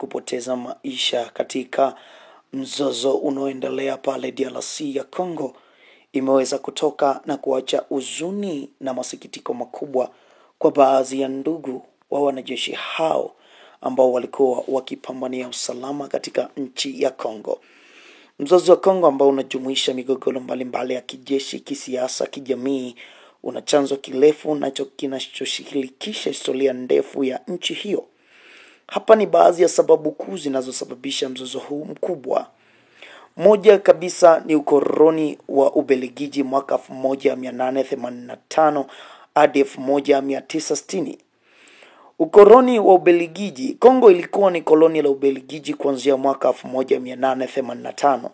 kupoteza maisha katika mzozo unaoendelea pale DRC ya Congo imeweza kutoka na kuacha huzuni na masikitiko makubwa kwa baadhi ya ndugu wa wanajeshi hao ambao walikuwa wakipambania usalama katika nchi ya Congo. Mzozo wa Congo ambao unajumuisha migogoro mbalimbali ya kijeshi, kisiasa, kijamii una chanzo kirefu nacho kinachoshirikisha historia ndefu ya nchi hiyo. Hapa ni baadhi ya sababu kuu zinazosababisha mzozo huu mkubwa. Moja kabisa ni ukoloni wa Ubelgiji mwaka 1885 hadi 1960. Ukoloni wa Ubelgiji, Kongo ilikuwa ni koloni la Ubelgiji kuanzia mwaka 1885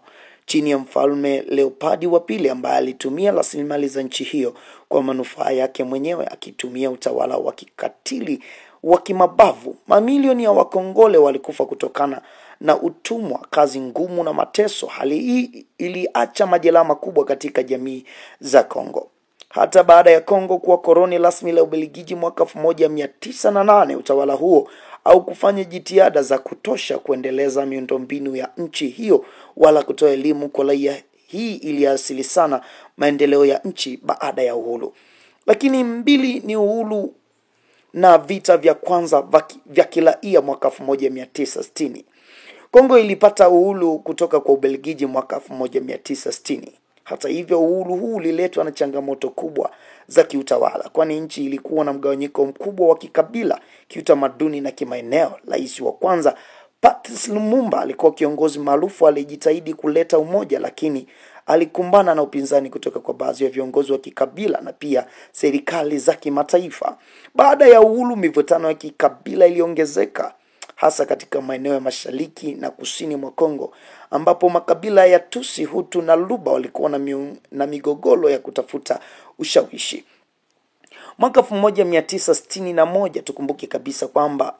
chini ya mfalme Leopold wa pili ambaye alitumia rasilimali za nchi hiyo kwa manufaa yake mwenyewe akitumia utawala wa kikatili wa kimabavu. Mamilioni ya Wakongole walikufa kutokana na utumwa, kazi ngumu na mateso. Hali hii iliacha majeraha makubwa katika jamii za Kongo. Hata baada ya Kongo kuwa koloni rasmi la Ubelgiji mwaka 1908, utawala huo au kufanya jitihada za kutosha kuendeleza miundombinu ya nchi hiyo wala kutoa elimu kwa raia. Hii iliasili sana maendeleo ya nchi baada ya uhuru. Lakini mbili ni uhuru na vita vya kwanza vya kiraia mwaka 1960. Kongo ilipata uhuru kutoka kwa Ubelgiji mwaka 1960. Hata hivyo uhuru huu uliletwa na changamoto kubwa za kiutawala, kwani nchi ilikuwa na mgawanyiko mkubwa wa kikabila, kiutamaduni na kimaeneo. Rais wa kwanza Patrice Lumumba alikuwa kiongozi maarufu aliyejitahidi kuleta umoja, lakini alikumbana na upinzani kutoka kwa baadhi ya viongozi wa kikabila na pia serikali za kimataifa. Baada ya uhuru, mivutano ya kikabila iliongezeka hasa katika maeneo ya mashariki na kusini mwa Kongo ambapo makabila ya Tusi, Hutu na Luba walikuwa na migogoro ya kutafuta ushawishi. Mwaka 1961 tukumbuke kabisa kwamba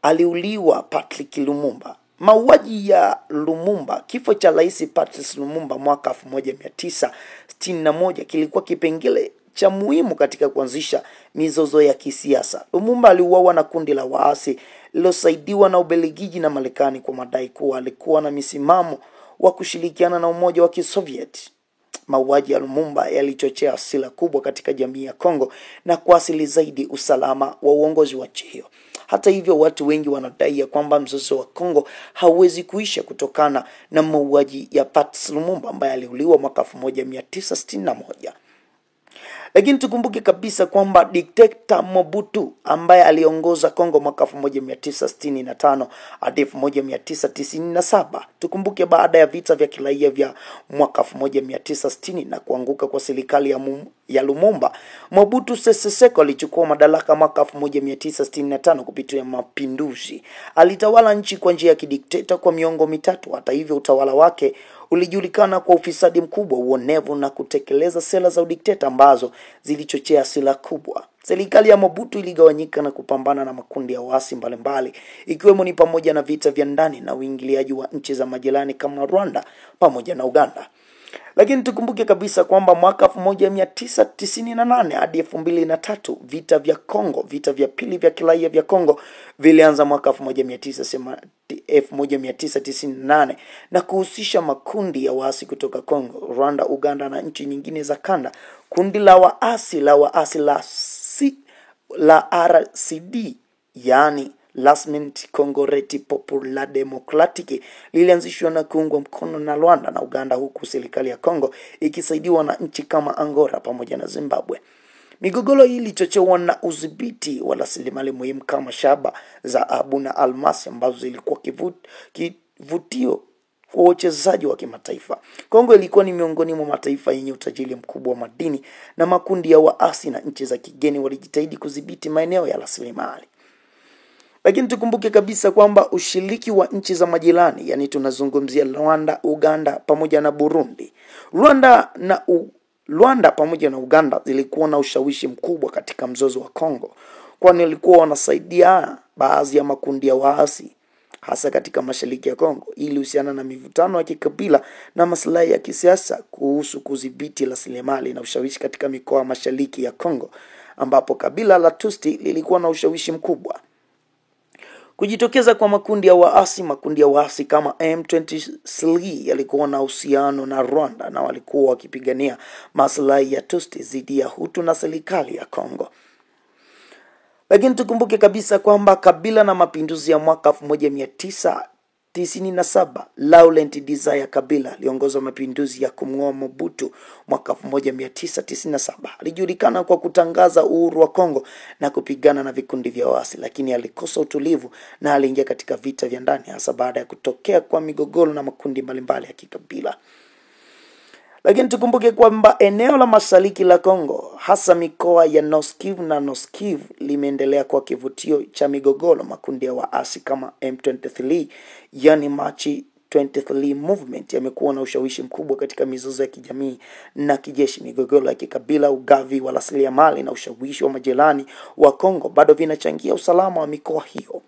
aliuliwa Patrice Lumumba. Mauaji ya Lumumba, kifo cha Rais Patrice Lumumba mwaka 1961 kilikuwa kipengele cha muhimu katika kuanzisha mizozo ya kisiasa. Lumumba aliuawa na kundi la waasi lililosaidiwa na Ubelgiji na Marekani kwa madai kuwa alikuwa na misimamo wa kushirikiana na Umoja wa Kisovieti. Mauaji ya Lumumba yalichochea hasira kubwa katika jamii ya Kongo na kuasili zaidi usalama wa uongozi wa nchi hiyo. Hata hivyo, watu wengi wanadai ya kwamba mzozo wa Kongo hauwezi kuisha kutokana na mauaji ya Patrice Lumumba ambaye aliuliwa mwaka 1961. Lakini tukumbuke kabisa kwamba dikteta Mobutu ambaye aliongoza Kongo mwaka 1965 hadi 1997. Tukumbuke baada ya vita vya kiraia vya mwaka 1960 na kuanguka kwa serikali ya Lumumba, Mobutu Sese Seko alichukua madaraka mwaka 1965 kupitia mapinduzi. Alitawala nchi kwa njia ya kidikteta kwa miongo mitatu. Hata hivyo, utawala wake ulijulikana kwa ufisadi mkubwa, uonevu na kutekeleza sera za udikteta ambazo zilichochea hasira kubwa. Serikali ya Mobutu iligawanyika na kupambana na makundi ya waasi mbalimbali, ikiwemo ni pamoja na vita vya ndani na uingiliaji wa nchi za majirani kama Rwanda pamoja na Uganda. Lakini tukumbuke kabisa kwamba mwaka 1998 hadi 2003 vita vya Kongo, vita vya pili vya kiraia vya Kongo vilianza mwaka 1998 na kuhusisha makundi ya waasi kutoka Kongo, Rwanda, Uganda na nchi nyingine za kanda. Kundi la waasi la RCD, yani Lasment Congolais Populaire Democratique, lilianzishwa na kuungwa mkono na Rwanda na Uganda, huku serikali ya Kongo ikisaidiwa na nchi kama Angola pamoja na Zimbabwe. Migogoro hii ilichochewa na udhibiti wa rasilimali muhimu kama shaba, dhahabu na almasi ambazo zilikuwa kivutio kwa wachezaji wa kimataifa. Kongo ilikuwa ni miongoni mwa mataifa yenye utajiri mkubwa wa madini na makundi ya waasi na nchi za kigeni walijitahidi kudhibiti maeneo ya rasilimali. Lakini tukumbuke kabisa kwamba ushiriki wa nchi za majirani, yani tunazungumzia Rwanda, Uganda pamoja na Burundi. Rwanda pamoja na Uganda zilikuwa na ushawishi mkubwa katika mzozo wa Kongo, kwani walikuwa wanasaidia baadhi ya makundi ya waasi hasa katika mashariki ya Kongo ili husiana na mivutano ya kikabila na maslahi ya kisiasa kuhusu kudhibiti rasilimali na ushawishi katika mikoa mashariki ya Kongo ambapo kabila la Tutsi lilikuwa na ushawishi mkubwa. Kujitokeza kwa makundi ya waasi kama M23 yalikuwa na uhusiano na Rwanda na walikuwa wakipigania maslahi ya Tutsi dhidi ya Hutu na serikali ya Kongo. Lakini tukumbuke kabisa kwamba Kabila na mapinduzi ya mwaka 1997, Laurent Desire Kabila aliongoza mapinduzi ya kumng'oa Mobutu mwaka 1997. Alijulikana kwa kutangaza uhuru wa Kongo na kupigana na vikundi vya waasi, lakini alikosa utulivu na aliingia katika vita vya ndani, hasa baada ya kutokea kwa migogoro na makundi mbalimbali ya kikabila. Lakini tukumbuke kwamba eneo la mashariki la Kongo, hasa mikoa ya North Kivu na North Kivu, limeendelea kwa kivutio cha migogoro. Makundi ya waasi kama M23, yani Machi 23 Movement, yamekuwa na ushawishi mkubwa katika mizozo ya kijamii na kijeshi. Migogoro ya kikabila, ugavi wa rasilimali na ushawishi wa majirani wa Kongo bado vinachangia usalama wa mikoa hiyo.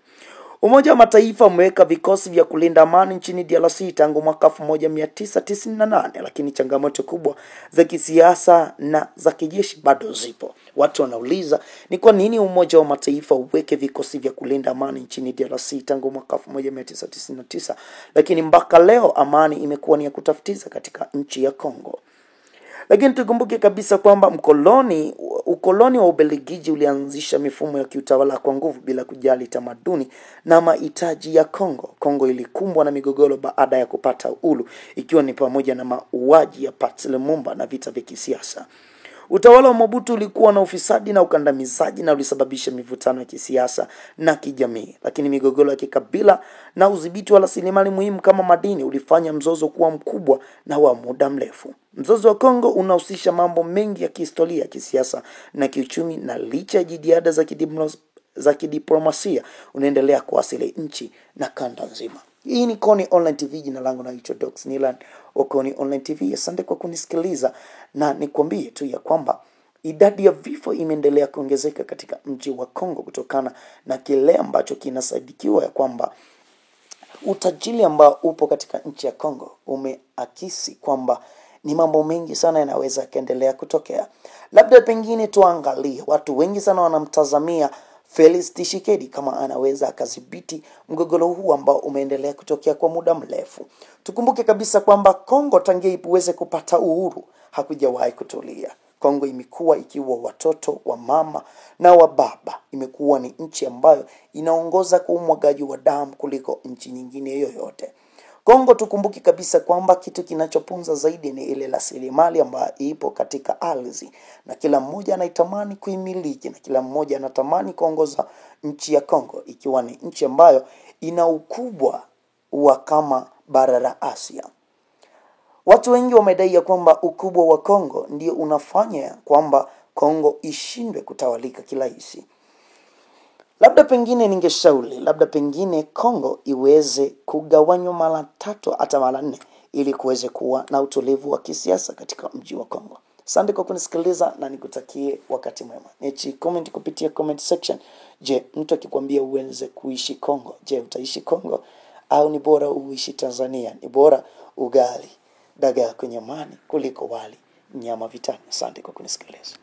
Umoja wa Mataifa umeweka vikosi vya kulinda amani nchini DRC tangu mwaka 1998, lakini changamoto kubwa za kisiasa na za kijeshi bado zipo. Watu wanauliza ni kwa nini Umoja wa Mataifa uweke vikosi vya kulinda amani nchini DRC tangu mwaka 1999, lakini mpaka leo amani imekuwa ni ya kutafutiza katika nchi ya Kongo. Lakini tukumbuke kabisa kwamba ukoloni wa Ubelgiji ulianzisha mifumo ya kiutawala kwa nguvu bila kujali tamaduni na mahitaji ya Kongo. Kongo ilikumbwa na migogoro baada ya kupata uhuru, ikiwa ni pamoja na mauaji ya Patrice Lumumba na vita vya kisiasa. Utawala wa Mobutu ulikuwa na ufisadi na ukandamizaji na ulisababisha mivutano ya kisiasa na kijamii. Lakini migogoro ya kikabila na udhibiti wa rasilimali muhimu kama madini ulifanya mzozo kuwa mkubwa na wa muda mrefu. Mzozo wa Kongo unahusisha mambo mengi ya kihistoria, kisiasa na kiuchumi, na licha ya jitihada za kidiplomasia unaendelea kuathiri nchi na kanda nzima. Hii ni Koni Online TV, jina langu naitwa Dox Nilan wa Koni Online TV. Asante kwa kunisikiliza, na nikwambie tu ya kwamba idadi ya vifo imeendelea kuongezeka katika mji wa Kongo kutokana na kile ambacho kinasadikiwa ya kwamba utajiri ambao upo katika nchi ya Kongo umeakisi kwamba ni mambo mengi sana yanaweza kaendelea kutokea. Labda pengine tuangalie, watu wengi sana wanamtazamia Felix Tshisekedi kama anaweza akadhibiti mgogoro huu ambao umeendelea kutokea kwa muda mrefu. Tukumbuke kabisa kwamba Kongo tangia iweze kupata uhuru hakujawahi kutulia. Kongo imekuwa ikiwa watoto wa mama na wa baba. Imekuwa ni nchi ambayo inaongoza kwa umwagaji wa damu kuliko nchi nyingine yoyote. Kongo, tukumbuki kabisa kwamba kitu kinachopunza zaidi ni ile rasilimali ambayo ipo katika ardhi, na kila mmoja anaitamani kuimiliki, na kila mmoja anatamani kuongoza nchi ya Kongo, ikiwa ni nchi ambayo ina ukubwa wa kama bara la Asia. Watu wengi wamedai ya kwamba ukubwa wa Kongo ndio unafanya kwamba Kongo ishindwe kutawalika kirahisi. Labda pengine ningeshauri, labda pengine Kongo iweze kugawanywa mara 3 hata mara 4 ili kuweze kuwa na utulivu wa kisiasa katika mji wa Kongo. Asante kwa kunisikiliza na nikutakie wakati mwema. Niache comment kupitia comment section. Je, mtu akikwambia uweze kuishi Kongo, je, utaishi Kongo au ni bora uishi Tanzania? Ni bora ugali dagaa kwenye mani kuliko wali nyama vitani. Asante kwa kunisikiliza.